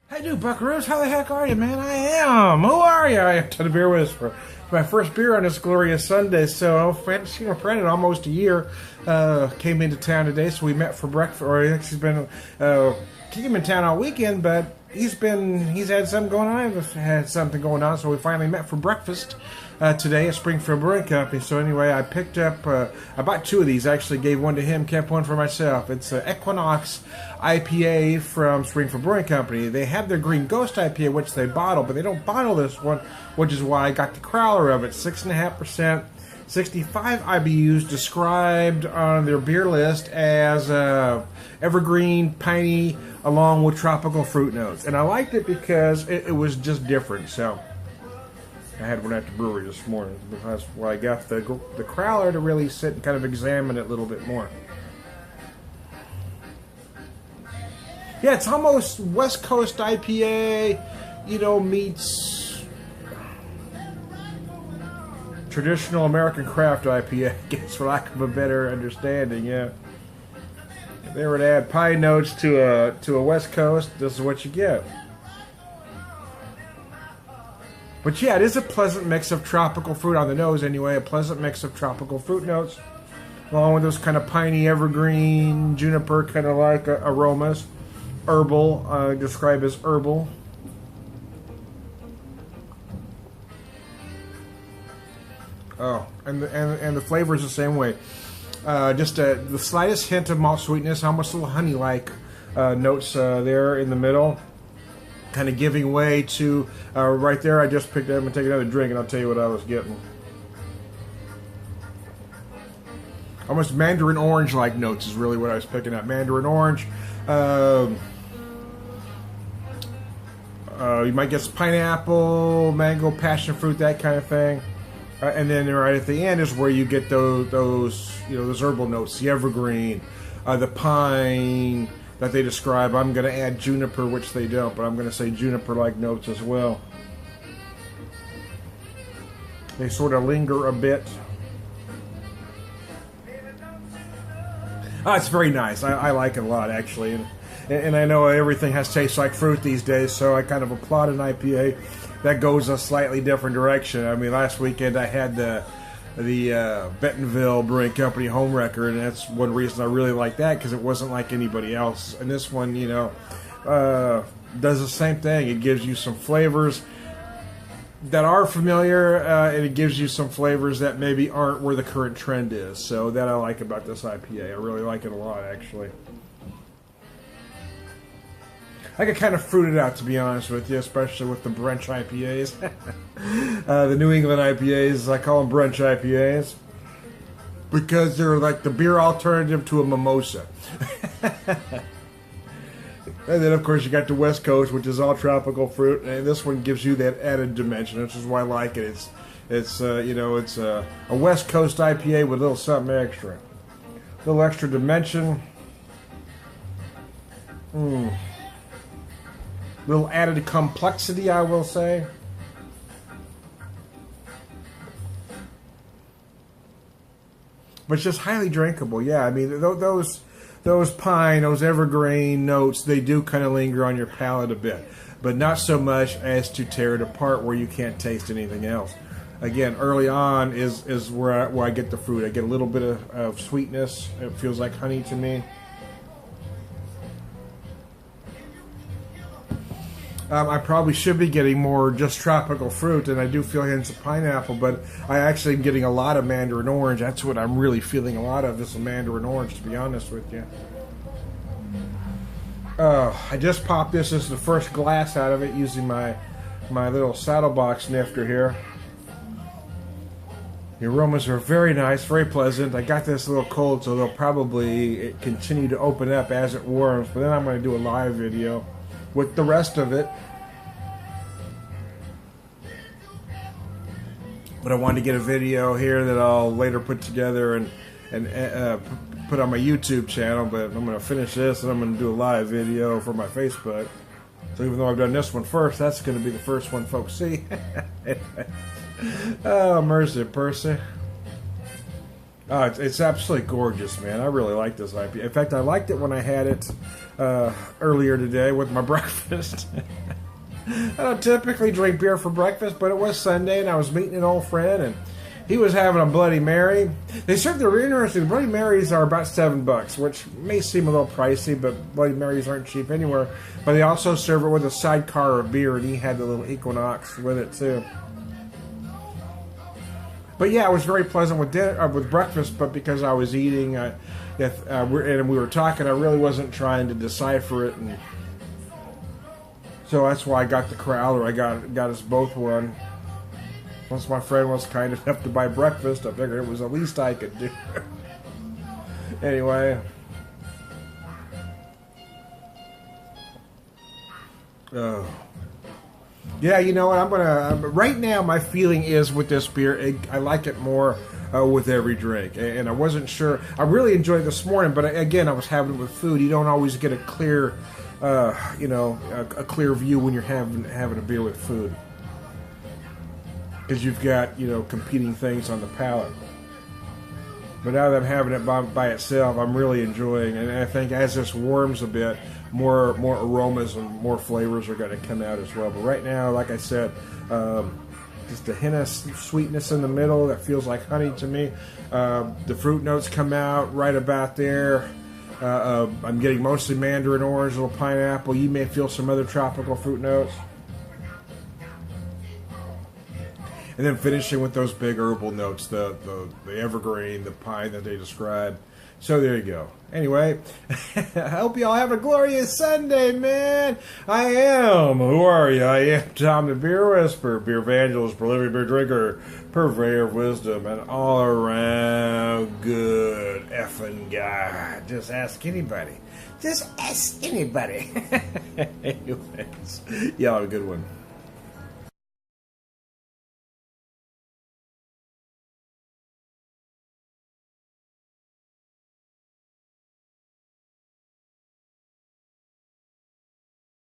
Hey, dude, Buckaroos, how the heck are you, man? I am. Who are you? I have to beer with us for my first beer on this glorious Sunday. So, friend, almost a year, came into town today, so we met for breakfast. Or he's been, came in town all weekend, but he's had something going on. I've had something going on, so we finally met for breakfast today at Springfield Brewing Company. So anyway, I picked up, I bought two of these. Actually gave one to him, kept one for myself. It's Equinox IPA from Springfield Brewing Company. They have their Green Ghost IPA, which they bottle, but they don't bottle this one, which is why I got the crowler of it. 6.5%, 65 IBUs, described on their beer list as evergreen, piney, along with tropical fruit notes. And I liked it because it was just different. So I had one at the brewery this morning. That's why I got the crowler to really sit and kind of examine it a little bit more. Yeah, it's almost West Coast IPA, meets traditional American craft IPA, I guess, for lack of a better understanding, yeah. If they were to add pine notes to a West Coast, this is what you get. But yeah, it is a pleasant mix of tropical fruit on the nose anyway, a pleasant mix of tropical fruit notes, along with those kind of piney, evergreen, juniper kind of like aromas. Herbal, described as herbal. Oh, and the flavor is the same way. Just the slightest hint of malt sweetness, almost a little honey-like notes there in the middle. Kind of giving way to right there. I just picked up and take another drink, and I'll tell you what I was getting. Almost mandarin orange-like notes is really what I was picking up. Mandarin orange. You might get some pineapple, mango, passion fruit, that kind of thing. And then right at the end is where you get those herbal notes, the evergreen, the pine that they describe. I'm going to add juniper, which they don't, but I'm going to say juniper-like notes as well. They sort of linger a bit. Oh, it's very nice. I like it a lot, actually. And I know everything has taste like fruit these days, so I kind of applaud an IPA that goes a slightly different direction. I mean, last weekend I had the Bentonville Brewing Company home record, and that's one reason I really like that, because it wasn't like anybody else. And this one, does the same thing. It gives you some flavors that are familiar, and it gives you some flavors that maybe aren't where the current trend is. So that I like about this IPA. I really like it a lot, actually. I get kind of fruited out, to be honest with you, especially with the brunch IPAs. The New England IPAs, I call them brunch IPAs, because they're like the beer alternative to a mimosa. And then, of course, you got the West Coast, which is all tropical fruit, and this one gives you that added dimension, which is why I like it. It's a West Coast IPA with a little something extra. A little extra dimension. Little added complexity, I will say. But it's just highly drinkable. Yeah, I mean, those pine, those evergreen notes, they do kind of linger on your palate a bit. But not so much as to tear it apart where you can't taste anything else. Again, early on is where I get the fruit. I get a little bit of sweetness. It feels like honey to me. I probably should be getting more just tropical fruit, and I do feel hints of pineapple, but I actually am getting a lot of mandarin orange. That's what I'm really feeling a lot of, is mandarin orange, to be honest with you. I just popped this as the first glass out of it using my little saddle box nifter here. The aromas are very nice, very pleasant. I got this a little cold, so they'll probably continue to open up as it warms, but then I'm going to do a live video with the rest of it. But I wanted to get a video here that I'll later put together and put on my YouTube channel. But I'm going to finish this and I'm going to do a live video for my Facebook. So even though I've done this one first, that's going to be the first one folks see. Oh, mercy, Percy. It's absolutely gorgeous, man. I really like this IPA. In fact, I liked it when I had it earlier today with my breakfast. I don't typically drink beer for breakfast, but it was Sunday, and I was meeting an old friend, and he was having a Bloody Mary. They serve the interesting. Bloody Marys are about $7, which may seem a little pricey, but Bloody Marys aren't cheap anywhere. But they also serve it with a sidecar of beer, and he had the little Equinox with it too. But yeah, it was very pleasant with dinner, with breakfast. But because I was eating, and we were talking, I really wasn't trying to decipher it, and so that's why I got the Crowler. I got us both one. Once my friend was kind enough to buy breakfast, I figured it was the least I could do. Anyway. Oh. Yeah, you know what? I'm gonna. Right now, my feeling is with this beer, I like it more with every drink. And I wasn't sure. I really enjoyed it this morning, but again, I was having it with food. You don't always get a clear, a clear view when you're having a beer with food, because you've got competing things on the palate. But now that I'm having it by itself, I'm really enjoying it. And I think as this warms a bit, more aromas and more flavors are going to come out as well. But right now, like I said, just a hint of sweetness in the middle that feels like honey to me. The fruit notes come out right about there. I'm getting mostly mandarin orange, a little pineapple. You may feel some other tropical fruit notes. And then finishing with those big herbal notes, the evergreen, the pine that they describe. So there you go. Anyway, I hope you all have a glorious Sunday, man. I am. Who are you? I am Tom the Beer Whisperer, beer evangelist, prolific beer drinker, purveyor of wisdom, and all around good effing guy. Just ask anybody. Just ask anybody. Anyways, y'all have a good one.